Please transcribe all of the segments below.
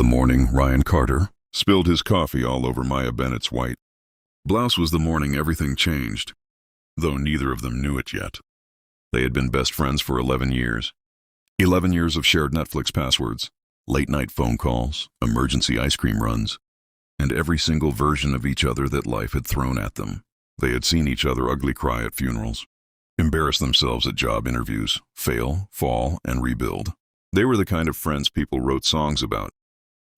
morning Ryan Carter spilled his coffee all over Maya Bennett's white blouse was the morning everything changed, though neither of them knew it yet. They had been best friends for 11 years. 11 years of shared Netflix passwords, late-night phone calls, emergency ice cream runs, and every single version of each other that life had thrown at them. They had seen each other ugly cry at funerals, embarrass themselves at job interviews, fail, fall, and rebuild. They were the kind of friends people wrote songs about,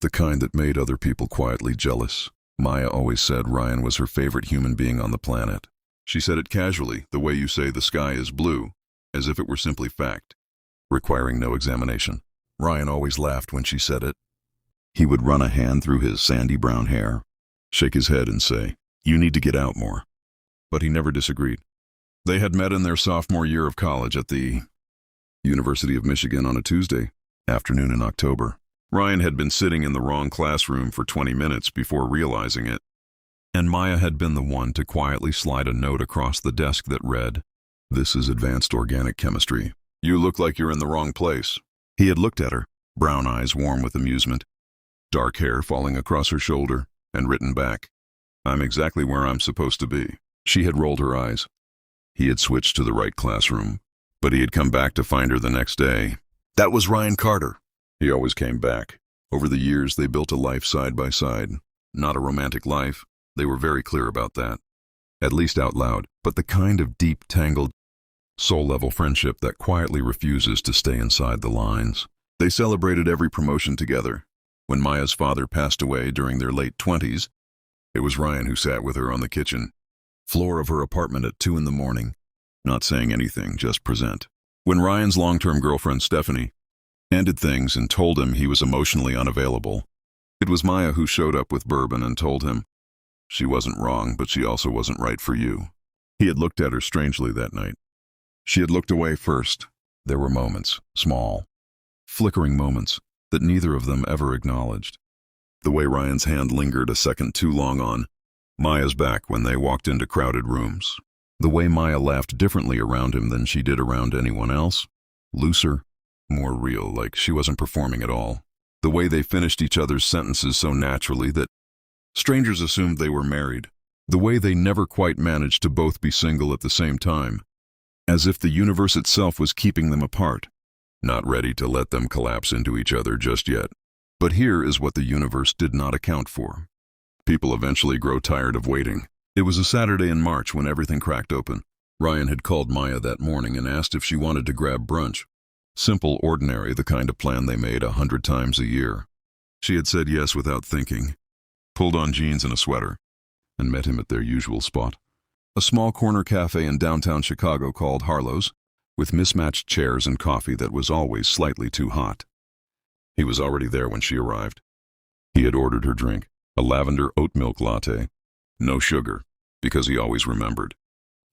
the kind that made other people quietly jealous. Maya always said Ryan was her favorite human being on the planet. She said it casually, the way you say the sky is blue, as if it were simply fact, requiring no examination. Ryan always laughed when she said it. He would run a hand through his sandy brown hair, shake his head and say, "You need to get out more." But he never disagreed. They had met in their sophomore year of college at the University of Michigan on a Tuesday afternoon in October. Ryan had been sitting in the wrong classroom for 20 minutes before realizing it, and Maya had been the one to quietly slide a note across the desk that read, "This is advanced organic chemistry. You look like you're in the wrong place." He had looked at her, brown eyes warm with amusement, dark hair falling across her shoulder, and written back, "I'm exactly where I'm supposed to be." She had rolled her eyes. He had switched to the right classroom, but he had come back to find her the next day. That was Ryan Carter. He always came back. Over the years, they built a life side by side. Not a romantic life. They were very clear about that. At least out loud, but the kind of deep, tangled, soul-level friendship that quietly refuses to stay inside the lines. They celebrated every promotion together. When Maya's father passed away during their late 20s, it was Ryan who sat with her on the kitchen floor of her apartment at 2 in the morning, not saying anything, just present. When Ryan's long-term girlfriend, Stephanie, ended things and told him he was emotionally unavailable, it was Maya who showed up with bourbon and told him, "She wasn't wrong, but she also wasn't right for you." He had looked at her strangely that night. She had looked away first. There were moments, small, flickering moments, that neither of them ever acknowledged. The way Ryan's hand lingered a second too long on Maya's back when they walked into crowded rooms. The way Maya laughed differently around him than she did around anyone else. Looser, more real, like she wasn't performing at all. The way they finished each other's sentences so naturally that strangers assumed they were married. The way they never quite managed to both be single at the same time, as if the universe itself was keeping them apart, not ready to let them collapse into each other just yet. But here is what the universe did not account for. People eventually grow tired of waiting. It was a Saturday in March when everything cracked open. Ryan had called Maya that morning and asked if she wanted to grab brunch. Simple, ordinary, the kind of plan they made 100 times a year. She had said yes without thinking, pulled on jeans and a sweater, and met him at their usual spot. A small corner cafe in downtown Chicago called Harlow's, with mismatched chairs and coffee that was always slightly too hot. He was already there when she arrived. He had ordered her drink, a lavender oat milk latte. No sugar, because he always remembered.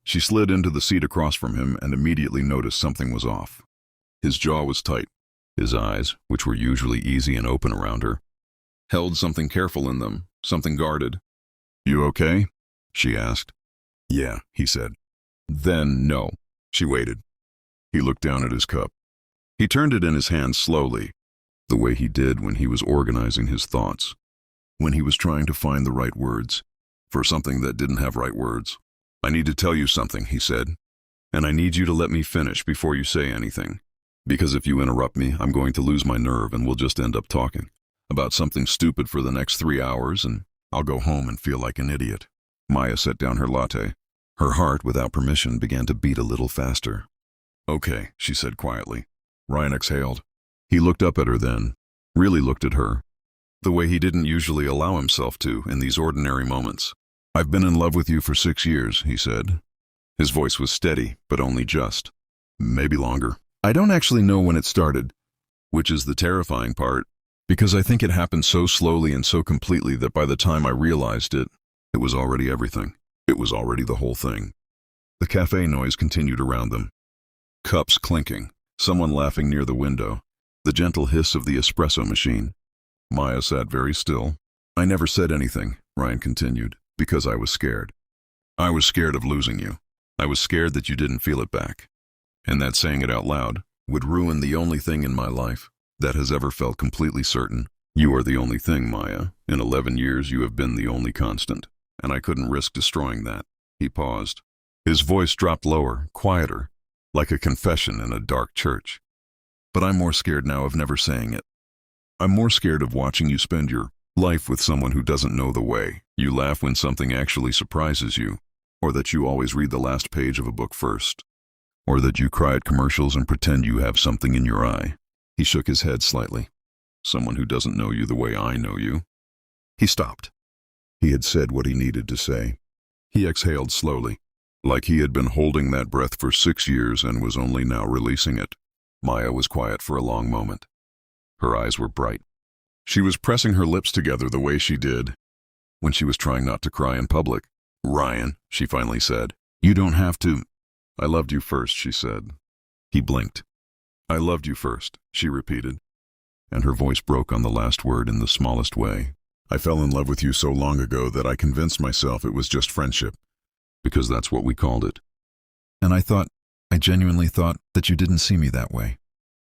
She slid into the seat across from him and immediately noticed something was off. His jaw was tight. His eyes, which were usually easy and open around her, held something careful in them, something guarded. "You okay?" she asked. "Yeah," he said. "Then no." She waited. He looked down at his cup. He turned it in his hand slowly, the way he did when he was organizing his thoughts, when he was trying to find the right words for something that didn't have right words. "I need to tell you something," he said, "and I need you to let me finish before you say anything. Because if you interrupt me, I'm going to lose my nerve and we'll just end up talking about something stupid for the next 3 hours and I'll go home and feel like an idiot." Maya set down her latte. Her heart, without permission, began to beat a little faster. "Okay," she said quietly. Ryan exhaled. He looked up at her then, really looked at her, the way he didn't usually allow himself to in these ordinary moments. "I've been in love with you for 6 years, he said. His voice was steady, but only just. Maybe longer. I don't actually know when it started, which is the terrifying part, because I think it happened so slowly and so completely that by the time I realized it, it was already everything. It was already the whole thing." The cafe noise continued around them. Cups clinking, someone laughing near the window, the gentle hiss of the espresso machine. Maya sat very still. "I never said anything," Ryan continued, "because I was scared. I was scared of losing you. I was scared that you didn't feel it back, and that saying it out loud would ruin the only thing in my life that has ever felt completely certain. You are the only thing, Maya. In 11 years, you have been the only constant, and I couldn't risk destroying that." He paused. His voice dropped lower, quieter, like a confession in a dark church. "But I'm more scared now of never saying it. I'm more scared of watching you spend your life with someone who doesn't know the way. You laugh when something actually surprises you, or that you always read the last page of a book first, or that you cry at commercials and pretend you have something in your eye." He shook his head slightly. "Someone who doesn't know you the way I know you." He stopped. He had said what he needed to say. He exhaled slowly, like he had been holding that breath for 6 years and was only now releasing it. Maya was quiet for a long moment. Her eyes were bright. She was pressing her lips together the way she did when she was trying not to cry in public. "Ryan," she finally said, "you don't have to." "I loved you first," she said. He blinked. "I loved you first," she repeated, and her voice broke on the last word in the smallest way. "I fell in love with you so long ago that I convinced myself it was just friendship, because that's what we called it. And I genuinely thought that you didn't see me that way.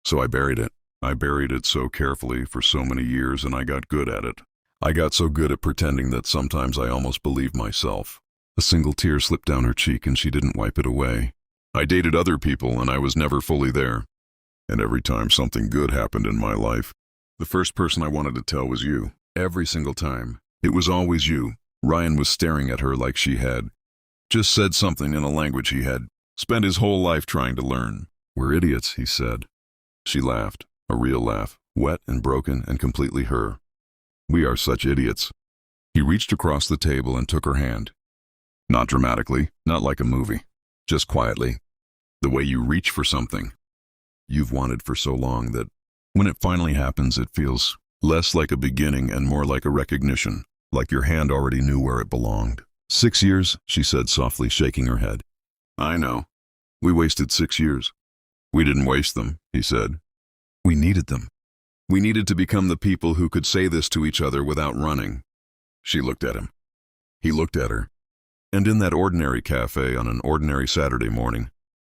So I buried it. I buried it so carefully for so many years, and I got good at it. I got so good at pretending that sometimes I almost believed myself." A single tear slipped down her cheek and she didn't wipe it away. "I dated other people and I was never fully there. And every time something good happened in my life, the first person I wanted to tell was you. Every single time. It was always you." Ryan was staring at her like she had just said something in a language he had spent his whole life trying to learn. "We're idiots," he said. She laughed, a real laugh, wet and broken and completely her. "We are such idiots." He reached across the table and took her hand. Not dramatically, not like a movie, just quietly. The way you reach for something you've wanted for so long that when it finally happens, it feels less like a beginning and more like a recognition, like your hand already knew where it belonged. 6 years, she said softly, shaking her head. "I know. We wasted 6 years. We didn't waste them," he said. "We needed them. We needed to become the people who could say this to each other without running." She looked at him. He looked at her. And in that ordinary cafe on an ordinary Saturday morning,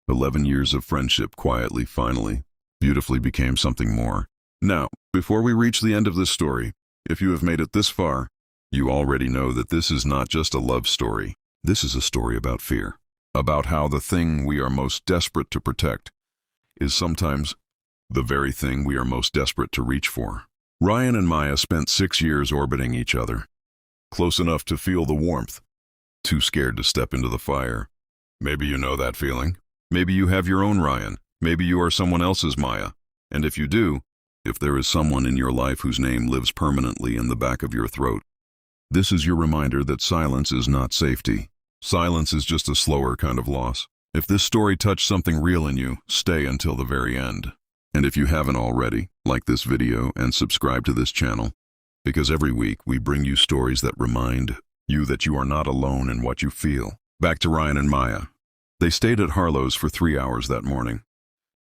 11 years of friendship quietly, finally, beautifully became something more. Now, before we reach the end of this story, if you have made it this far, you already know that this is not just a love story. This is a story about fear, about how the thing we are most desperate to protect is sometimes the very thing we are most desperate to reach for. Ryan and Maya spent 6 years orbiting each other, close enough to feel the warmth, too scared to step into the fire. Maybe you know that feeling. Maybe you have your own Ryan. Maybe you are someone else's Maya. And if you do, if there is someone in your life whose name lives permanently in the back of your throat, this is your reminder that silence is not safety. Silence is just a slower kind of loss. If this story touched something real in you, stay until the very end. And if you haven't already, like this video and subscribe to this channel, because every week we bring you stories that remind you that you are not alone in what you feel. Back to Ryan and Maya. They stayed at Harlow's for 3 hours that morning.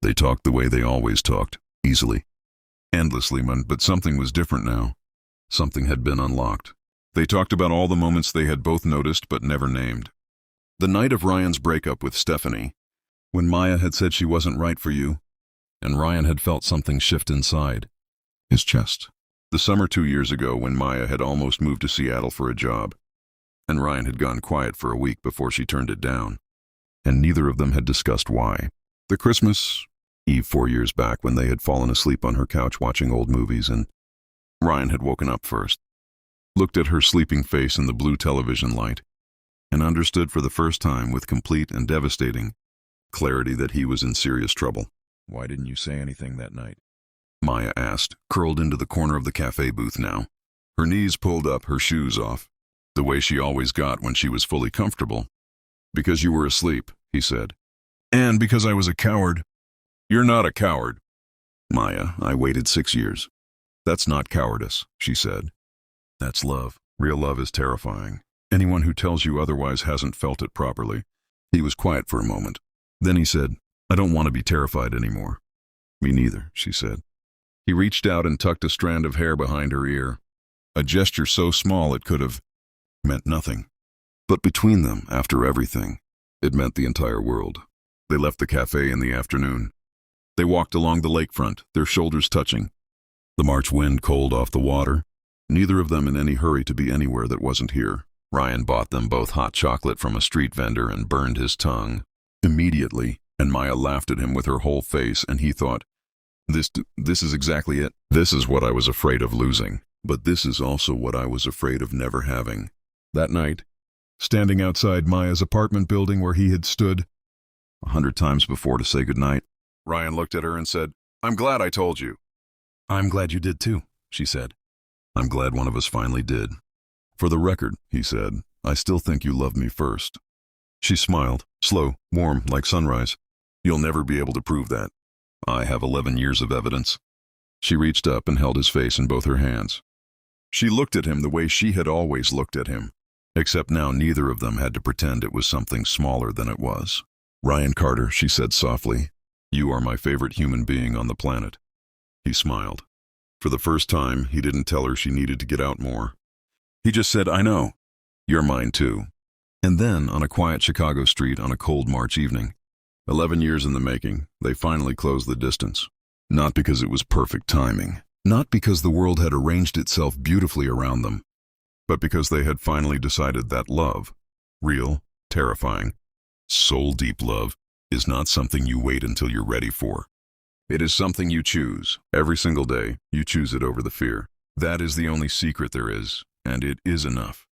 They talked the way they always talked, easily, endlessly, but something was different now. Something had been unlocked. They talked about all the moments they had both noticed but never named. The night of Ryan's breakup with Stephanie, when Maya had said she wasn't right for you, and Ryan had felt something shift inside his chest. The summer 2 years ago when Maya had almost moved to Seattle for a job, and Ryan had gone quiet for a week before she turned it down, and neither of them had discussed why. The Christmas Eve 4 years back when they had fallen asleep on her couch watching old movies, and Ryan had woken up first, looked at her sleeping face in the blue television light, and understood for the first time with complete and devastating clarity that he was in serious trouble. "Why didn't you say anything that night?" Maya asked, curled into the corner of the cafe booth now, her knees pulled up, her shoes off, the way she always got when she was fully comfortable. "Because you were asleep," he said. "And because I was a coward." "You're not a coward." "Maya, I waited 6 years. That's not cowardice," she said. "That's love. Real love is terrifying. Anyone who tells you otherwise hasn't felt it properly." He was quiet for a moment. Then he said, "I don't want to be terrified anymore." "Me neither," she said. He reached out and tucked a strand of hair behind her ear, a gesture so small it could have meant nothing. But between them, after everything, it meant the entire world. They left the cafe in the afternoon. They walked along the lakefront, their shoulders touching, The March wind cold off the water. Neither of them in any hurry to be anywhere that wasn't here. Ryan bought them both hot chocolate from a street vendor and burned his tongue immediately, and Maya laughed at him with her whole face, and he thought, This is exactly it. This is what I was afraid of losing, but this is also what I was afraid of never having. That night, standing outside Maya's apartment building where he had stood 100 times before to say goodnight, Ryan looked at her and said, "I'm glad I told you." "I'm glad you did too," she said. "I'm glad one of us finally did. For the record," he said, "I still think you loved me first." She smiled, slow, warm, like sunrise. "You'll never be able to prove that. I have 11 years of evidence." She reached up and held his face in both her hands. She looked at him the way she had always looked at him, except now neither of them had to pretend it was something smaller than it was. "Ryan Carter," she said softly, "you are my favorite human being on the planet." He smiled. For the first time, he didn't tell her she needed to get out more. He just said, "I know. You're mine too." And then, on a quiet Chicago street on a cold March evening, 11 years in the making, they finally closed the distance. Not because it was perfect timing, not because the world had arranged itself beautifully around them, but because they had finally decided that love, real, terrifying, soul-deep love, is not something you wait until you're ready for. It is something you choose. Every single day, you choose it over the fear. That is the only secret there is, and it is enough.